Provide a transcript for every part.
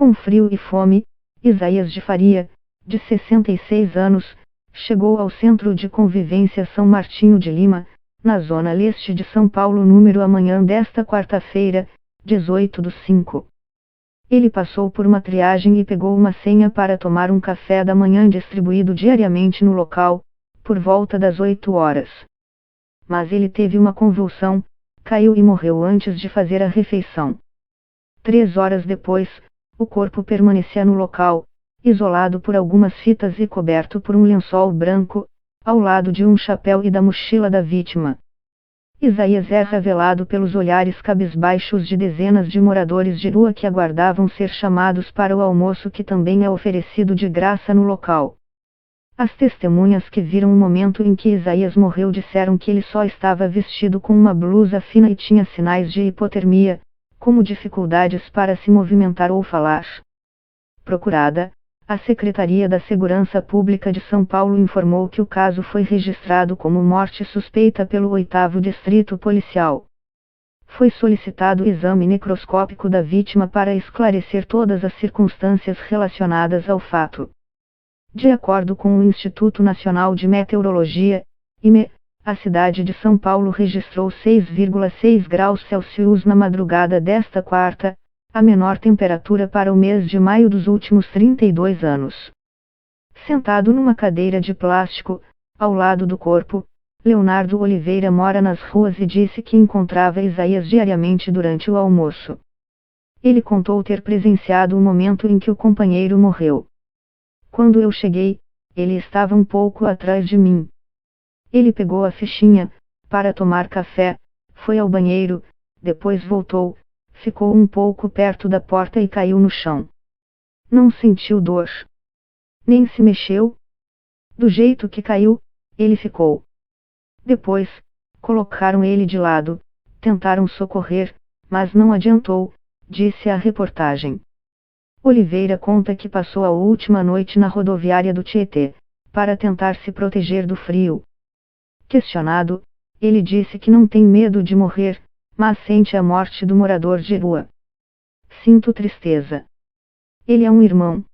Com frio e fome, Isaías de Faria, de 66 anos, chegou ao Centro de Convivência São Martinho de Lima, na zona leste de São Paulo número amanhã desta quarta-feira, 18/5. Ele passou por uma triagem e pegou uma senha para tomar um café da manhã distribuído diariamente no local, por volta das 8 horas. Mas ele teve uma convulsão, caiu e morreu antes de fazer a refeição. 3 horas depois, o corpo permanecia no local, isolado por algumas fitas e coberto por um lençol branco, ao lado de um chapéu e da mochila da vítima. Isaías é revelado pelos olhares cabisbaixos de dezenas de moradores de rua que aguardavam ser chamados para o almoço que também é oferecido de graça no local. As testemunhas que viram o momento em que Isaías morreu disseram que ele só estava vestido com uma blusa fina e tinha sinais de hipotermia, como dificuldades para se movimentar ou falar. Procurada, a Secretaria da Segurança Pública de São Paulo informou que o caso foi registrado como morte suspeita pelo 8º Distrito Policial. Foi solicitado o exame necroscópico da vítima para esclarecer todas as circunstâncias relacionadas ao fato. De acordo com o Instituto Nacional de Meteorologia, IME, a cidade de São Paulo registrou 6,6 graus Celsius na madrugada desta quarta, a menor temperatura para o mês de maio dos últimos 32 anos. Sentado numa cadeira de plástico, ao lado do corpo, Leonardo Oliveira mora nas ruas e disse que encontrava Isaías diariamente durante o almoço. Ele contou ter presenciado o momento em que o companheiro morreu. Quando eu cheguei, ele estava um pouco atrás de mim. Ele pegou a fichinha, para tomar café, foi ao banheiro, depois voltou, ficou um pouco perto da porta e caiu no chão. Não sentiu dor. Nem se mexeu. Do jeito que caiu, ele ficou. Depois, colocaram ele de lado, tentaram socorrer, mas não adiantou, disse a reportagem. Oliveira conta que passou a última noite na rodoviária do Tietê, para tentar se proteger do frio. Questionado, ele disse que não tem medo de morrer, mas sente a morte do morador de rua. Sinto tristeza. Ele é um irmão.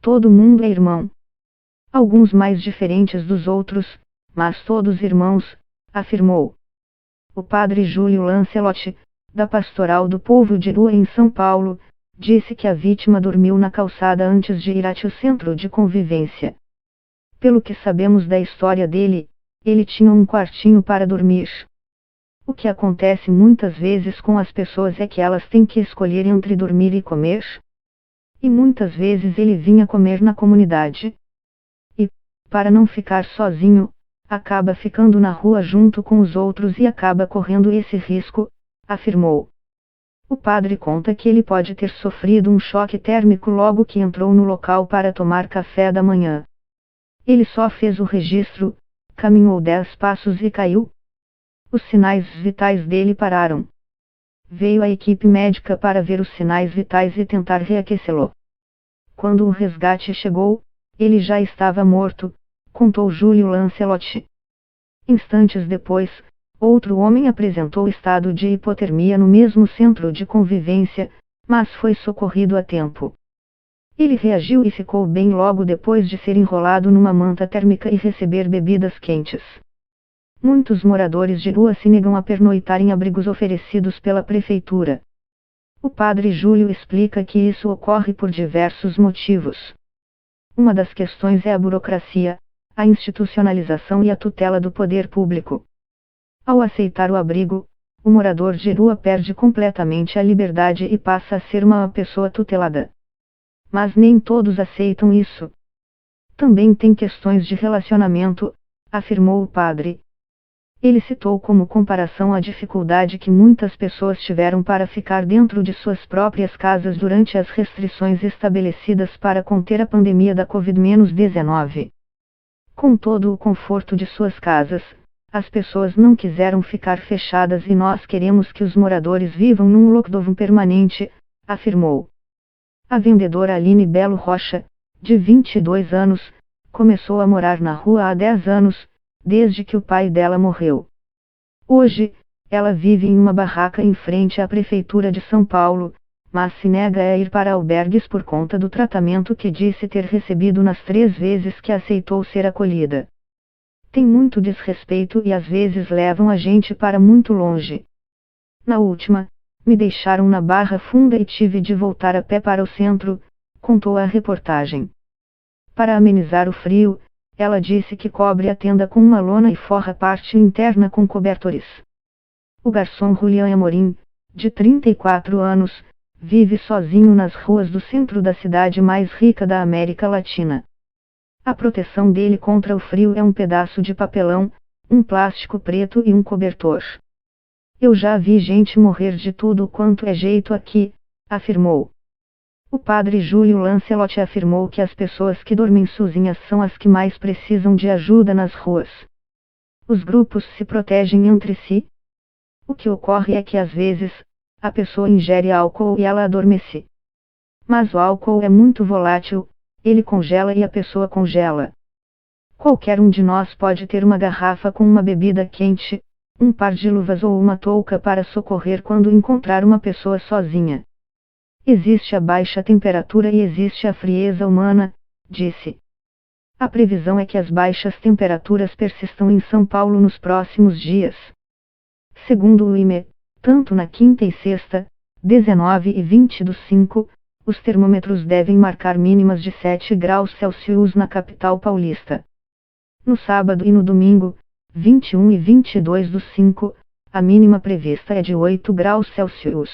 Todo mundo é irmão. Alguns mais diferentes dos outros, mas todos irmãos, afirmou. O padre Júlio Lancelotti, da Pastoral do Povo de Rua em São Paulo, disse que a vítima dormiu na calçada antes de ir até o centro de convivência. Pelo que sabemos da história dele, ele tinha um quartinho para dormir. O que acontece muitas vezes com as pessoas é que elas têm que escolher entre dormir e comer. E muitas vezes ele vinha comer na comunidade. E, para não ficar sozinho, acaba ficando na rua junto com os outros e acaba correndo esse risco, afirmou. O padre conta que ele pode ter sofrido um choque térmico logo que entrou no local para tomar café da manhã. Ele só fez o registro, caminhou 10 passos e caiu. Os sinais vitais dele pararam. Veio a equipe médica para ver os sinais vitais e tentar reaquecê-lo. Quando o resgate chegou, ele já estava morto, contou Júlio Lancelotti. Instantes depois, outro homem apresentou estado de hipotermia no mesmo centro de convivência, mas foi socorrido a tempo. Ele reagiu e ficou bem logo depois de ser enrolado numa manta térmica e receber bebidas quentes. Muitos moradores de rua se negam a pernoitar em abrigos oferecidos pela prefeitura. O padre Júlio explica que isso ocorre por diversos motivos. Uma das questões é a burocracia, a institucionalização e a tutela do poder público. Ao aceitar o abrigo, o morador de rua perde completamente a liberdade e passa a ser uma pessoa tutelada. Mas nem todos aceitam isso. Também tem questões de relacionamento, afirmou o padre. Ele citou como comparação a dificuldade que muitas pessoas tiveram para ficar dentro de suas próprias casas durante as restrições estabelecidas para conter a pandemia da Covid-19. Com todo o conforto de suas casas, as pessoas não quiseram ficar fechadas e nós queremos que os moradores vivam num lockdown permanente, afirmou. A vendedora Aline Belo Rocha, de 22 anos, começou a morar na rua há 10 anos, desde que o pai dela morreu. Hoje, ela vive em uma barraca em frente à Prefeitura de São Paulo, mas se nega a ir para albergues por conta do tratamento que disse ter recebido nas 3 vezes que aceitou ser acolhida. Tem muito desrespeito e às vezes levam a gente para muito longe. Na última, me deixaram na Barra Funda e tive de voltar a pé para o centro, contou a reportagem. Para amenizar o frio, ela disse que cobre a tenda com uma lona e forra a parte interna com cobertores. O garçom Julian Amorim, de 34 anos, vive sozinho nas ruas do centro da cidade mais rica da América Latina. A proteção dele contra o frio é um pedaço de papelão, um plástico preto e um cobertor. Eu já vi gente morrer de tudo quanto é jeito aqui, afirmou. O padre Júlio Lancelotti afirmou que as pessoas que dormem sozinhas são as que mais precisam de ajuda nas ruas. Os grupos se protegem entre si. O que ocorre é que às vezes, a pessoa ingere álcool e ela adormece. Mas o álcool é muito volátil, ele congela e a pessoa congela. Qualquer um de nós pode ter uma garrafa com uma bebida quente, um par de luvas ou uma touca para socorrer quando encontrar uma pessoa sozinha. Existe a baixa temperatura e existe a frieza humana, disse. A previsão é que as baixas temperaturas persistam em São Paulo nos próximos dias. Segundo o IME, tanto na quinta e sexta, 19 e 20/5, os termômetros devem marcar mínimas de 7 graus Celsius na capital paulista. No sábado e no domingo, 21 e 22/5, a mínima prevista é de 8 graus Celsius.